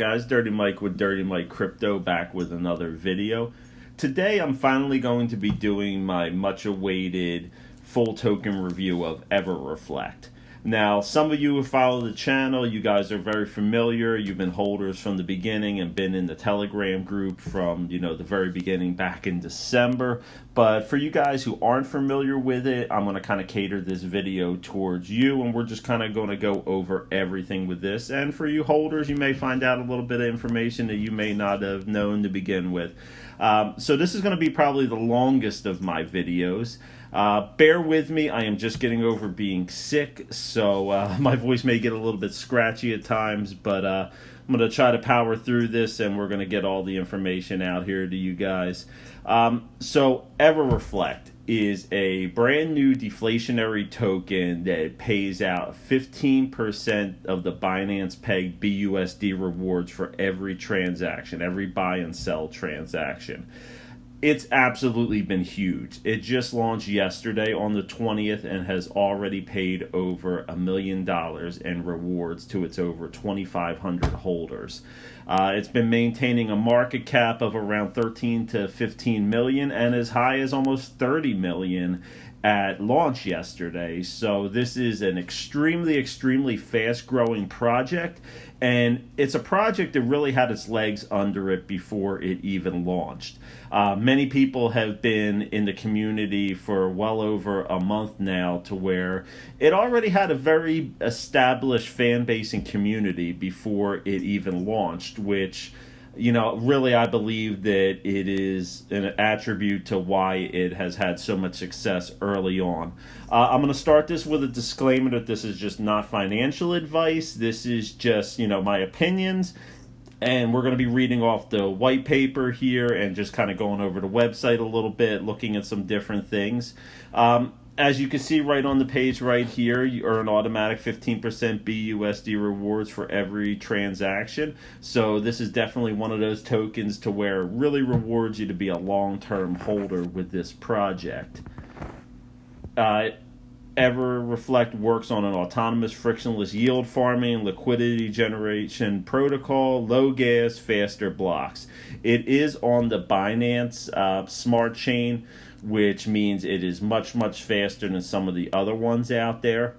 Guys, Dirty Mike with Dirty Mike Crypto back with another video. Today I'm finally going to be doing my much awaited full token review of EverReflect. Now, some of you who follow the channel, you guys are very familiar. You've been holders from the beginning and been in the Telegram group from, the very beginning back in December. But for you guys who aren't familiar with it, I'm going to kind of cater this video towards you, and we're just kind of going to go over everything with this. And for you holders, you may find out a little bit of information that you may not have known to begin with. So this is going to be probably the longest of my videos. Bear with me, I am just getting over being sick, so my voice may get a little bit scratchy at times, but I'm going to try to power through this, and we're going to get all the information out here to you guys. So EverReflect is a brand new deflationary token that pays out 15% of the Binance pegged BUSD rewards for every transaction, every buy and sell transaction. It's absolutely been huge. It just launched yesterday on the 20th and has already paid over $1 million in rewards to its over 2,500 holders. It's been maintaining a market cap of around 13 to 15 million and as high as almost 30 million at launch yesterday. So this is an extremely fast growing project, and it's a project that really had its legs under it before it even launched. Many people have been in the community for well over a month now, to where it already had a very established fan base and community before it even launched, which really I believe that it is an attribute to why it has had so much success early on. I'm going to start this with a disclaimer that this is just not financial advice. This is just, my opinions. And we're going to be reading off the white paper here and just kind of going over the website a little bit, looking at some different things. As you can see right on the page right here, you earn automatic 15% BUSD rewards for every transaction. So this is definitely one of those tokens to where it really rewards you to be a long-term holder with this project. EverReflect works on an autonomous, frictionless yield farming and liquidity generation protocol, low gas, faster blocks. It is on the Binance Smart Chain, which means it is much faster than some of the other ones out there.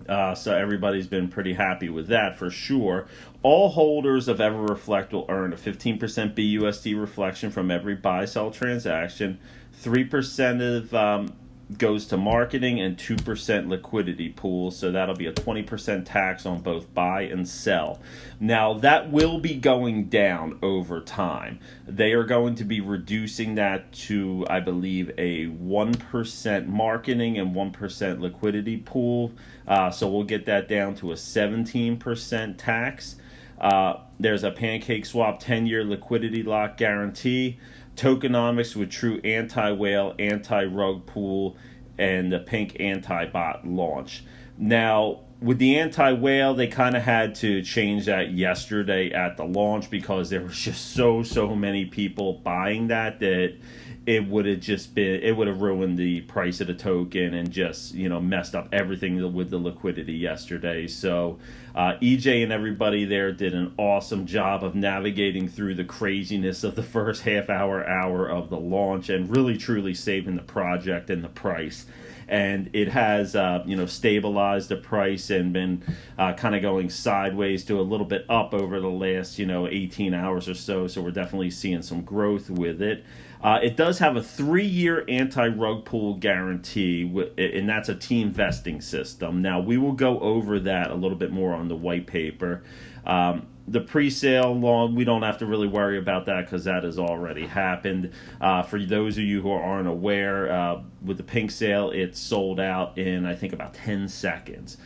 So everybody's been pretty happy with that for sure. All holders of EverReflect will earn a 15% BUSD reflection from every buy-sell transaction. 3% of goes to marketing and 2% liquidity pool, so that'll be a 20% tax on both buy and sell. Now that will be going down over time. They are going to be reducing that to, I believe, a 1% marketing and 1% liquidity pool, so we'll get that down to a 17% tax. There's a PancakeSwap 10-year liquidity lock guarantee, Tokenomics with true anti-whale, anti-rug pool, and the pink anti-bot launch. Now, with the anti-whale, they kind of had to change that yesterday at the launch because there was just so many people buying that it would have ruined the price of the token and just messed up everything with the liquidity yesterday. So EJ and everybody there did an awesome job of navigating through the craziness of the first half hour of the launch and really truly saving the project and the price. And it has stabilized the price and been kind of going sideways to a little bit up over the last 18 hours or so. So we're definitely seeing some growth with it. It does have a 3-year anti-rug pull guarantee, and that's a team vesting system. Now, we will go over that a little bit more on the white paper. The pre-sale long, we don't have to really worry about that because that has already happened. For those of you who aren't aware, with the pink sale, it's sold out in, I think, about 10 seconds.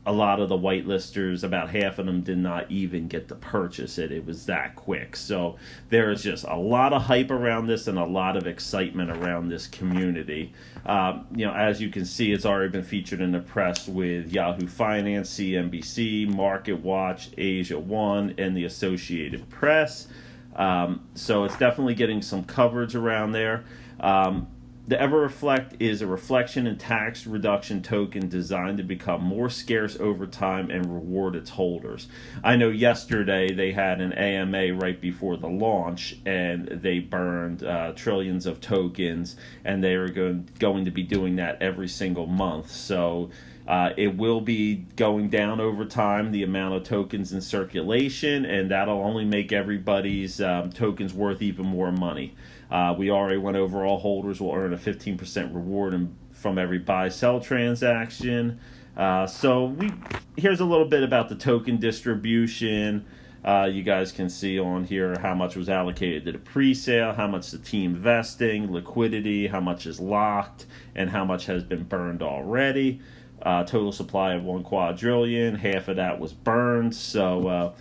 A lot of the whitelisters, about half of them did not even get to purchase it. It was that quick. So there is just a lot of hype around this and a lot of excitement around this community. As you can see, it's already been featured in the press with Yahoo Finance, CNBC, Market Watch, Asia One, and the Associated Press. So it's definitely getting some coverage around there. The EverReflect is a reflection and tax reduction token designed to become more scarce over time and reward its holders. I know yesterday they had an AMA right before the launch, and they burned trillions of tokens, and they are going to be doing that every single month. So it will be going down over time, the amount of tokens in circulation, and that'll only make everybody's tokens worth even more money. We already went over all holders will earn a 15% reward from every buy-sell transaction. Here's a little bit about the token distribution. You guys can see on here how much was allocated to the pre-sale, how much the team vesting, liquidity, how much is locked, and how much has been burned already. Total supply of 1 quadrillion, half of that was burned. So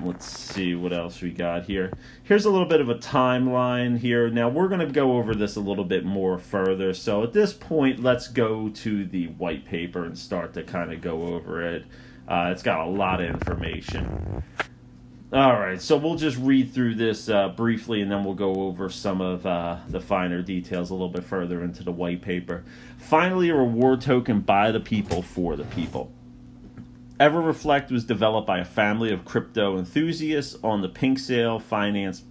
let's see what else we got here. Here's a little bit of a timeline here. Now we're going to go over this a little bit more further. So at this point, let's go to the white paper and start to kind of go over it. It's got a lot of information. All right, so we'll just read through this briefly, and then we'll go over some of the finer details a little bit further into the white paper. Finally, a reward token by the people for the people. EverReflect was developed by a family of crypto enthusiasts on the Pink Sale Finance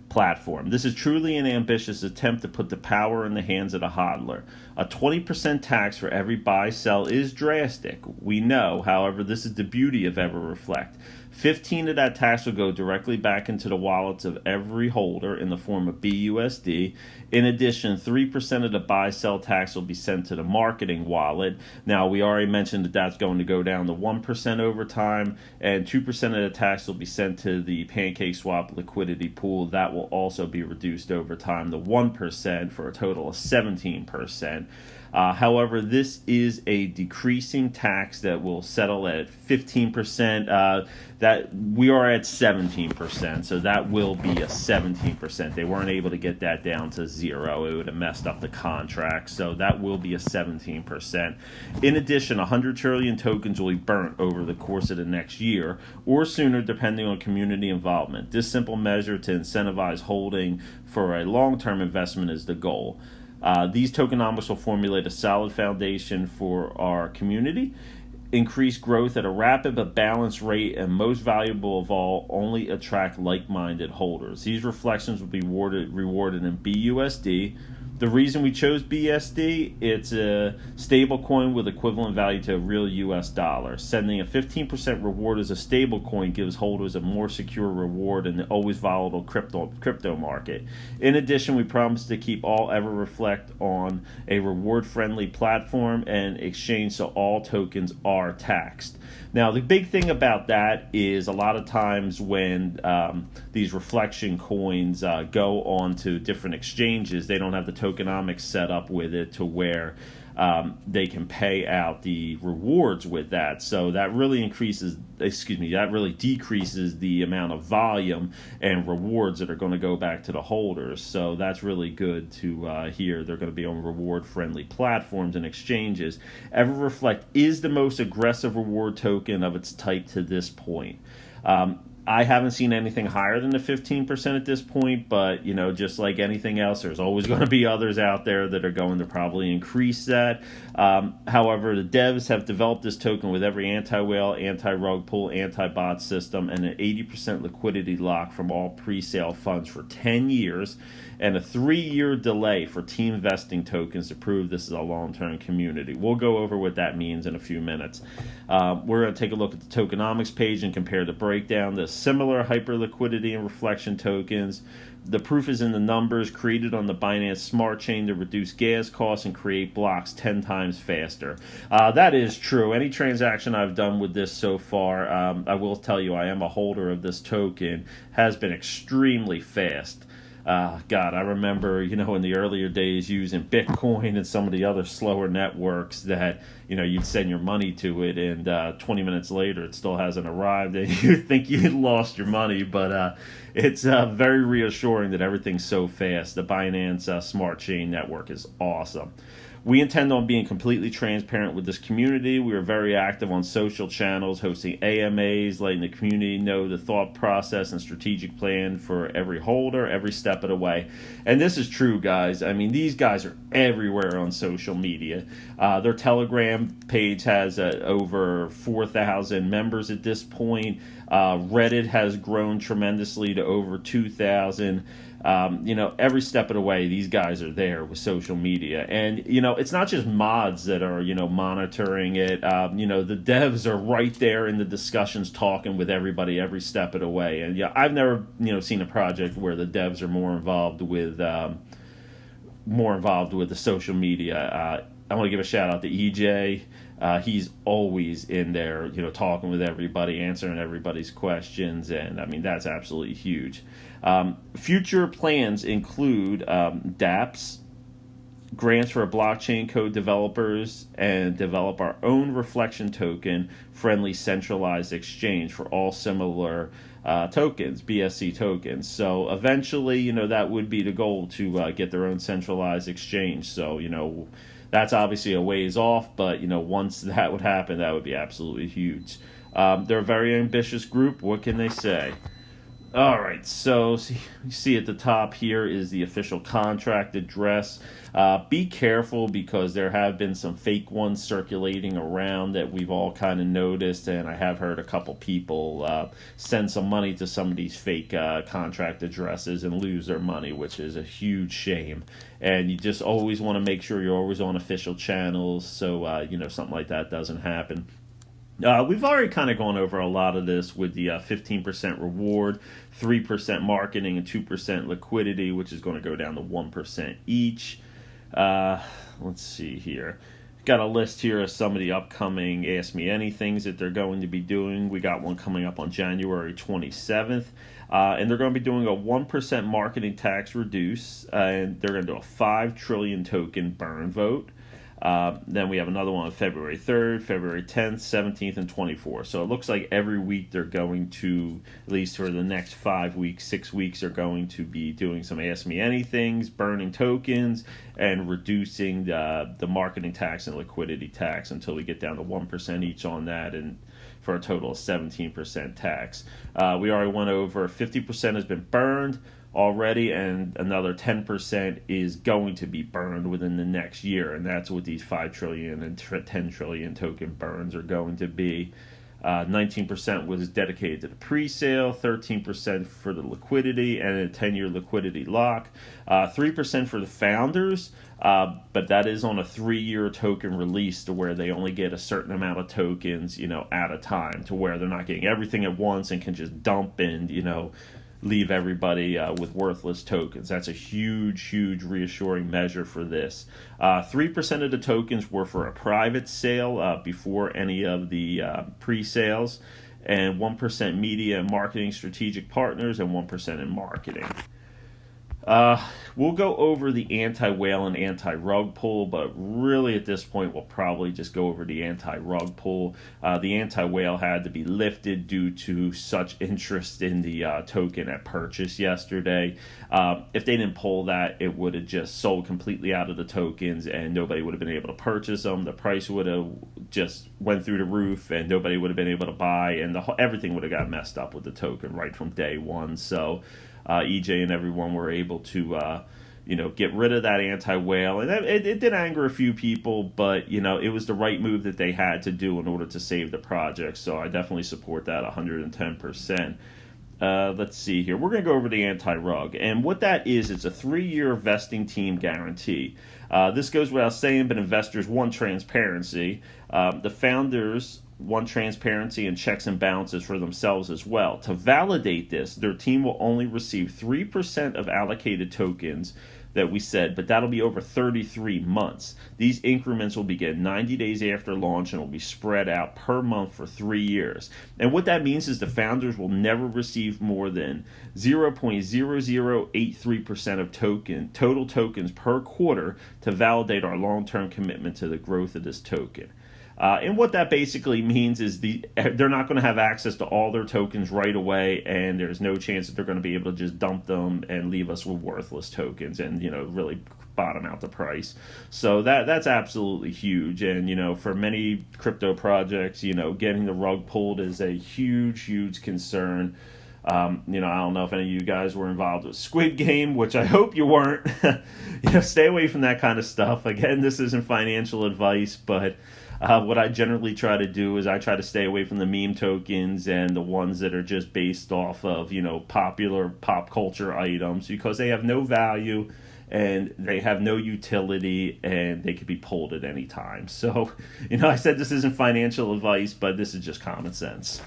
platform. This is truly an ambitious attempt to put the power in the hands of the hodler. A 20% tax for every buy-sell is drastic. We know, however, this is the beauty of EverReflect. 15 of that tax will go directly back into the wallets of every holder in the form of BUSD. In addition, 3% of the buy-sell tax will be sent to the marketing wallet. Now, we already mentioned that that's going to go down to 1% over time, and 2% of the tax will be sent to the PancakeSwap liquidity pool. That will also be reduced over time to 1% for a total of 17%. However, this is a decreasing tax that will settle at 15%. That we are at 17%, so that will be a 17%. They weren't able to get that down to 0. It would have messed up the contract, so that will be a 17%. In addition, 100 trillion tokens will be burnt over the course of the next year, or sooner, depending on community involvement. This simple measure to incentivize holding for a long-term investment is the goal. These tokenomics will formulate a solid foundation for our community, increase growth at a rapid but balanced rate, and most valuable of all, only attract like-minded holders. These reflections will be rewarded in BUSD. The reason we chose BSD, it's a stable coin with equivalent value to a real US dollar. Sending a 15% reward as a stable coin gives holders a more secure reward in the always volatile crypto market. In addition, we promise to keep all EverReflect on a reward-friendly platform and exchange so all tokens are taxed. Now, the big thing about that is a lot of times when these reflection coins go on to different exchanges, they don't have the tokenomics set up with it to where they can pay out the rewards with that. So that really decreases the amount of volume and rewards that are going to go back to the holders. So that's really good to hear. They're going to be on reward-friendly platforms and exchanges. EverReflect is the most aggressive reward token of its type to this point. I haven't seen anything higher than the 15% at this point, but, just like anything else, there's always going to be others out there that are going to probably increase that. However, the devs have developed this token with every anti-whale, anti-rug pull, anti-bot system, and an 80% liquidity lock from all pre-sale funds for 10 years, and a 3-year delay for team vesting tokens to prove this is a long-term community. We'll go over what that means in a few minutes. We're going to take a look at the Tokenomics page and compare the breakdown to similar hyperliquidity and reflection tokens. The proof is in the numbers created on the Binance Smart Chain to reduce gas costs and create blocks 10 times faster. That is true. Any transaction I've done with this so far, I will tell you I am a holder of this token, has been extremely fast. God, I remember, in the earlier days using Bitcoin and some of the other slower networks that, you'd send your money to it and 20 minutes later it still hasn't arrived and you think you lost your money. But it's very reassuring that everything's so fast. The Binance Smart Chain network is awesome. We intend on being completely transparent with this community. We are very active on social channels, hosting AMAs, letting the community know the thought process and strategic plan for every holder, every step of the way. And this is true, guys. I mean, these guys are everywhere on social media. Their Telegram page has over 4,000 members at this point. Reddit has grown tremendously to over 2,000. Every step of the way, these guys are there with social media. And, it's not just mods that are, monitoring it. The devs are right there in the discussions talking with everybody every step of the way. And, I've never, seen a project where the devs are more involved with the social media. I want to give a shout out to EJ. He's always in there, talking with everybody, answering everybody's questions, and I mean that's absolutely huge. Future plans include dApps, grants for blockchain code developers, and develop our own reflection token friendly centralized exchange for all similar tokens, BSC tokens. So eventually, that would be the goal, to get their own centralized exchange. So, that's obviously a ways off, but once that would happen, that would be absolutely huge. They're a very ambitious group. What can they say? All right, so you see at the top here is the official contract address. Be careful, because there have been some fake ones circulating around that we've all kind of noticed, and I have heard a couple people send some money to some of these fake contract addresses and lose their money, which is a huge shame. And you just always want to make sure you're always on official channels, so something like that doesn't happen. We've already kind of gone over a lot of this with the 15% reward, 3% marketing, and 2% liquidity, which is going to go down to 1% each. Let's see here. Got a list here of some of the upcoming Ask Me Anythings that they're going to be doing. We got one coming up on January 27th. And they're going to be doing a 1% marketing tax reduce, and they're going to do a 5 trillion token burn vote. Then we have another one on February 3rd, February 10th, 17th, and 24th. So it looks like every week they're going to, at least for the next 5 weeks, 6 weeks, they're going to be doing some Ask Me Anythings, burning tokens, and reducing the marketing tax and liquidity tax until we get down to 1% each on that, and for a total of 17% tax. We already went over 50% has been burned already, and another 10% is going to be burned within the next year, and that's what these 5 trillion and 10 trillion token burns are going to be. 19% was dedicated to the pre-sale, 13% for the liquidity and a 10-year liquidity lock, 3% for the founders, but that is on a 3-year token release, to where they only get a certain amount of tokens, at a time, to where they're not getting everything at once and can just dump and, leave everybody with worthless tokens. That's a huge reassuring measure for this. 3% of the tokens were for a private sale before any of the pre-sales, and 1% media and marketing strategic partners, and 1% in marketing. We'll go over the anti-whale and anti-rug pull, but really at this point we'll probably just go over the anti-rug pull. The anti-whale had to be lifted due to such interest in the token at purchase yesterday. If they didn't pull that, it would have just sold completely out of the tokens, and nobody would have been able to purchase them. The price would have just went through the roof, and nobody would have been able to buy, and everything would have got messed up with the token right from day one. So EJ and everyone were able to, get rid of that anti-whale. And it did anger a few people, but, it was the right move that they had to do in order to save the project. So I definitely support that 110%. Let's see here. We're going to go over the anti-rug. And what that is, it's a 3-year vesting team guarantee. This goes without saying, but investors want transparency. The founders want transparency and checks and balances for themselves as well. To validate this, their team will only receive 3% of allocated tokens that we said, but that'll be over 33 months. These increments will begin 90 days after launch and will be spread out per month for 3 years. And what that means is the founders will never receive more than 0.0083% of total tokens per quarter to validate our long-term commitment to the growth of this token. And what that basically means is they're not going to have access to all their tokens right away, and there's no chance that they're going to be able to just dump them and leave us with worthless tokens and, really bottom out the price. So that's absolutely huge. And, for many crypto projects, getting the rug pulled is a huge concern. I don't know if any of you guys were involved with Squid Game, which I hope you weren't. Stay away from that kind of stuff. Again, this isn't financial advice, but what I generally try to do is I try to stay away from the meme tokens and the ones that are just based off of, popular pop culture items, because they have no value and they have no utility and they could be pulled at any time. So, I said this isn't financial advice, but this is just common sense.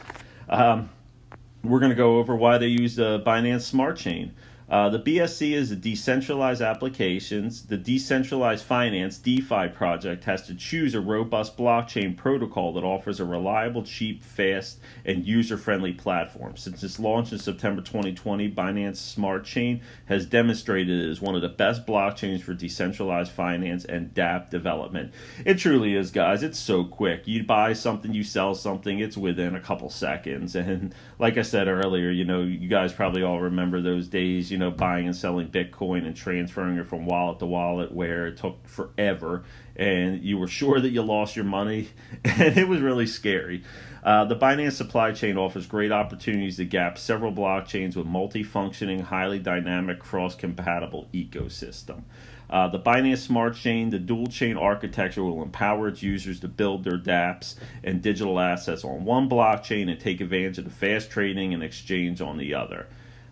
We're going to go over why they use the Binance Smart Chain. The BSC is a decentralized applications. The decentralized finance DeFi project has to choose a robust blockchain protocol that offers a reliable, cheap, fast, and user-friendly platform. Since its launch in September 2020, Binance Smart Chain has demonstrated it is one of the best blockchains for decentralized finance and dApp development. It truly is, guys. It's so quick. You buy something, you sell something, it's within a couple seconds. And like I said earlier, you guys probably all remember those days, buying and selling Bitcoin and transferring it from wallet to wallet, where it took forever and you were sure that you lost your money, and it was really scary. The Binance supply chain offers great opportunities to gap several blockchains with multi-functioning, highly dynamic, cross-compatible ecosystem. The Binance Smart Chain, the dual chain architecture, will empower its users to build their dApps and digital assets on one blockchain and take advantage of the fast trading and exchange on the other.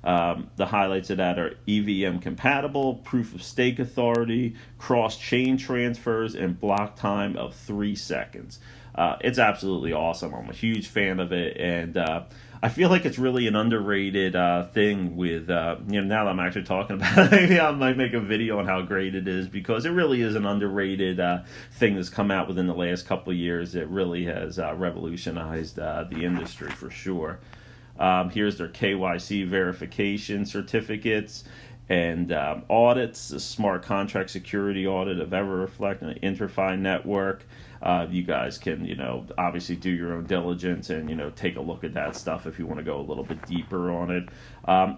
The highlights of that are EVM compatible, proof of stake authority, cross-chain transfers, and block time of 3 seconds. It's absolutely awesome. I'm a huge fan of it, and I feel like it's really an underrated thing with, now that I'm actually talking about it, maybe I might make a video on how great it is, because it really is an underrated thing that's come out within the last couple of years. It really has revolutionized the industry for sure. Here's their KYC verification certificates and audits, the smart contract security audit of EverReflect and the InterFi network. You guys can, obviously do your own diligence and, take a look at that stuff if you want to go a little bit deeper on it.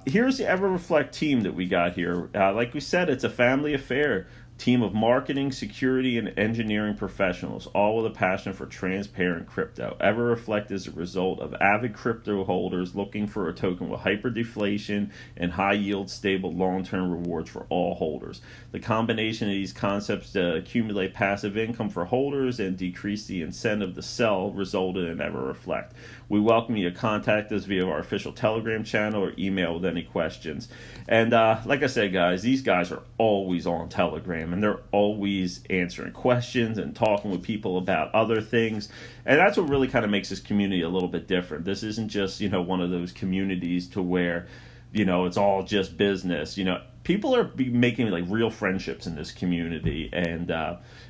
Here's the EverReflect team that we got here. Like we said, it's a family affair. Team of marketing, security, and engineering professionals, all with a passion for transparent crypto. EverReflect is a result of avid crypto holders looking for a token with hyperdeflation and high-yield, stable, long-term rewards for all holders. The combination of these concepts to accumulate passive income for holders and decrease the incentive to sell resulted in EverReflect. We welcome you to contact us via our official Telegram channel or email with any questions. And like I said, guys, these guys are always on Telegram, and they're always answering questions and talking with people about other things. And that's what really kind of makes this community a little bit different. This isn't just, one of those communities to where, it's all just business. People are making like real friendships in this community. And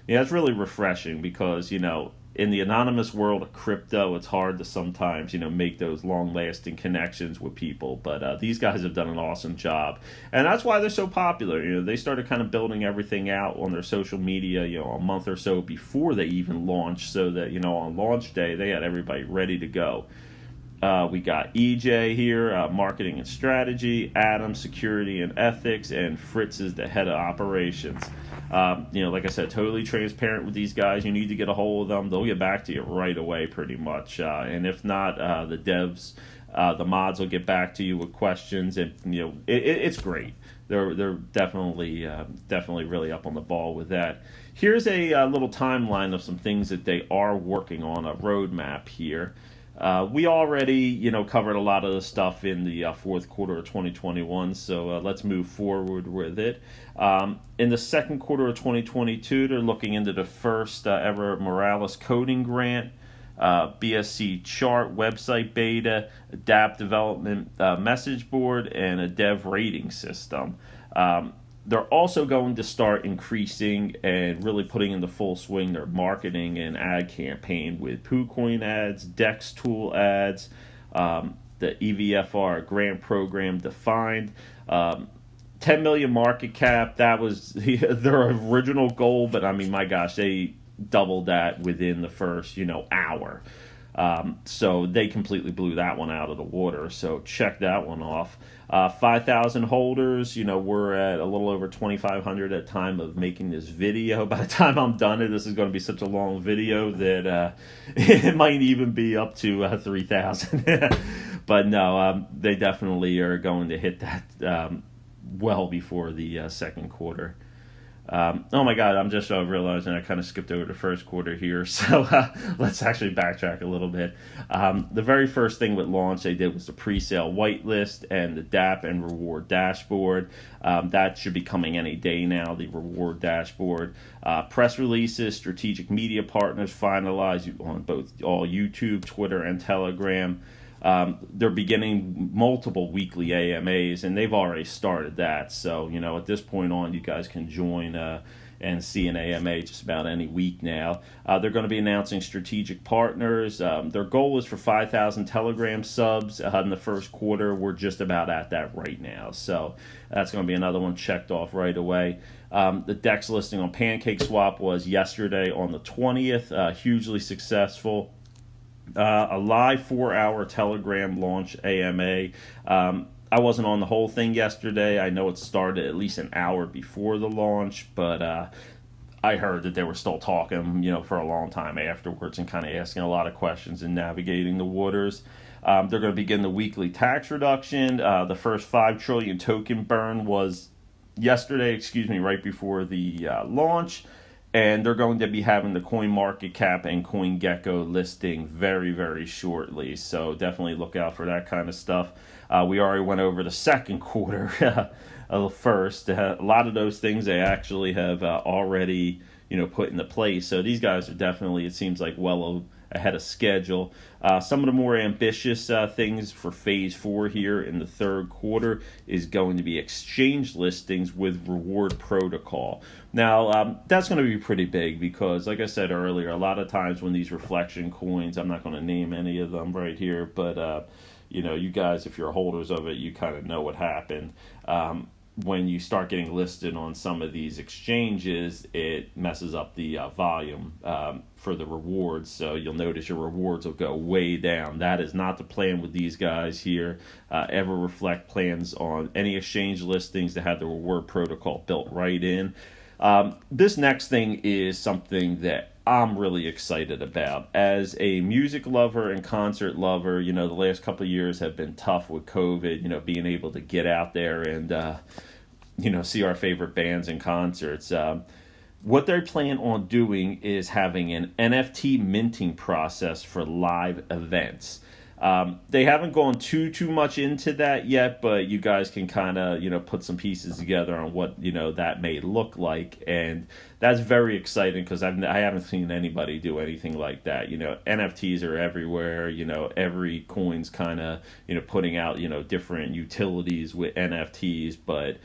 it's really refreshing because, in the anonymous world of crypto, it's hard to sometimes, make those long-lasting connections with people. But these guys have done an awesome job. And that's why they're so popular. They started kind of building everything out on their social media, a month or so before they even launched, so that, on launch day, they had everybody ready to go. We got EJ here, marketing and strategy, Adam, security and ethics, and Fritz is the head of operations. Like I said, totally transparent with these guys. You need to get a hold of them. They'll get back to you right away pretty much. And if not, the devs, the mods will get back to you with questions. And, it's great. They're definitely really up on the ball with that. Here's a little timeline of some things that they are working on, a roadmap here. We already, covered a lot of the stuff in the fourth quarter of 2021, so let's move forward with it. In the second quarter of 2022, they're looking into the first ever Morales coding grant, BSC chart, website beta, a dApp development message board, and a dev rating system. They're also going to start increasing and really putting into full swing their marketing and ad campaign with PooCoin ads, Dex tool ads, the EVFR grant program defined, 10 million market cap. That was their original goal, but I mean, my gosh, they doubled that within the first, hour. So they completely blew that one out of the water. So check that one off. 5,000 holders, we're at a little over 2,500 at time of making this video. By the time I'm done, this is going to be such a long video that it might even be up to 3,000. But no, they definitely are going to hit that well before the second quarter. Oh my God, I'm just realizing I kind of skipped over the first quarter here, so let's actually backtrack a little bit. The very first thing with launch they did was the pre-sale whitelist and the DApp and reward dashboard. That should be coming any day now, the reward dashboard. Press releases, strategic media partners finalized on both all YouTube, Twitter, and Telegram. They're beginning multiple weekly AMAs, and they've already started that. So, at this point on, you guys can join and see an AMA just about any week now. They're going to be announcing strategic partners. Their goal is for 5,000 Telegram subs in the first quarter. We're just about at that right now. So that's going to be another one checked off right away. The DEX listing on PancakeSwap was yesterday on the 20th, hugely successful. A live 4-hour Telegram launch AMA. I wasn't on the whole thing yesterday. I know it started at least an hour before the launch, but I heard that they were still talking, for a long time afterwards and kind of asking a lot of questions and navigating the waters. They're going to begin the weekly tax reduction. The first 5 trillion token burn was yesterday, right before the launch. And they're going to be having the CoinMarketCap and CoinGecko listing very, very shortly. So definitely look out for that kind of stuff. We already went over the second quarter first. A lot of those things they actually have already, put into place. So these guys are definitely, it seems like, well ahead of schedule. Some of the more ambitious things for phase 4 here in the third quarter is going to be exchange listings with reward protocol. Now, that's going to be pretty big because, like I said earlier, a lot of times when these reflection coins, I'm not going to name any of them right here, but you guys, if you're holders of it, you kind of know what happened. When you start getting listed on some of these exchanges, it messes up the volume for the rewards. So you'll notice your rewards will go way down. That is not the plan with these guys here. EverReflect plans on any exchange listings to have the reward protocol built right in. This next thing is something that I'm really excited about. As a music lover and concert lover, the last couple of years have been tough with COVID, being able to get out there and, see our favorite bands in concerts. What they plan on doing is having an NFT minting process for live events. They haven't gone too much into that yet, but you guys can kind of, put some pieces together on what, that may look like. And that's very exciting because I haven't seen anybody do anything like that. NFTs are everywhere. Every coin's kind of, putting out, different utilities with NFTs, but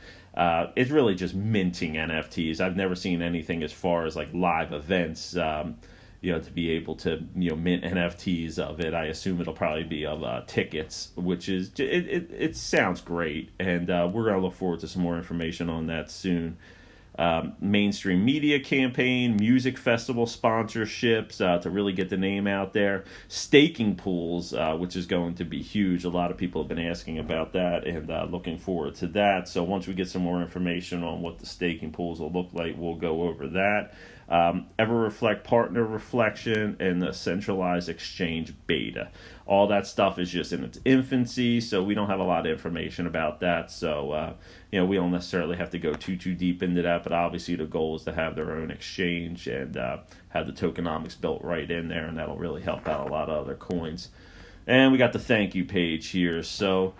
it's really just minting NFTs. I've never seen anything as far as like live events, to be able to, mint NFTs of it. I assume it'll probably be of tickets, which is, it sounds great. And we're going to look forward to some more information on that soon. Mainstream media campaign, music festival sponsorships to really get the name out there. Staking pools, which is going to be huge. A lot of people have been asking about that and looking forward to that. So once we get some more information on what the staking pools will look like, we'll go over that. EverReflect partner reflection and the centralized exchange beta. All that stuff is just in its infancy, so we don't have a lot of information about that. So, we don't necessarily have to go too deep into that, but obviously the goal is to have their own exchange and have the tokenomics built right in there, and that'll really help out a lot of other coins. And we got the thank you page here. So,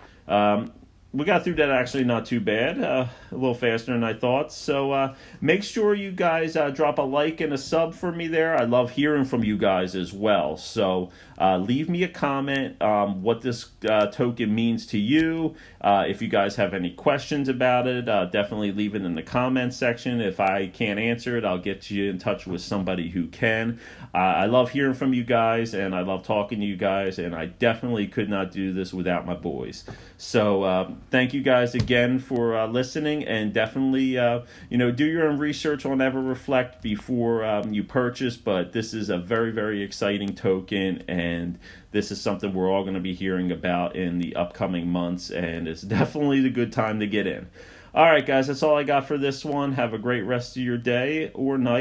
we got through that actually not too bad, a little faster than I thought. So make sure you guys drop a like and a sub for me there. I love hearing from you guys as well. So leave me a comment what this token means to you. If you guys have any questions about it, definitely leave it in the comments section. If I can't answer it, I'll get you in touch with somebody who can. I love hearing from you guys, and I love talking to you guys, and I definitely could not do this without my boys. So thank you guys again for listening, and definitely do your own research on EverReflect before you purchase. But this is a very, very exciting token, and this is something we're all going to be hearing about in the upcoming months, and it's definitely the good time to get in. All right, guys, that's all I got for this one. Have a great rest of your day or night.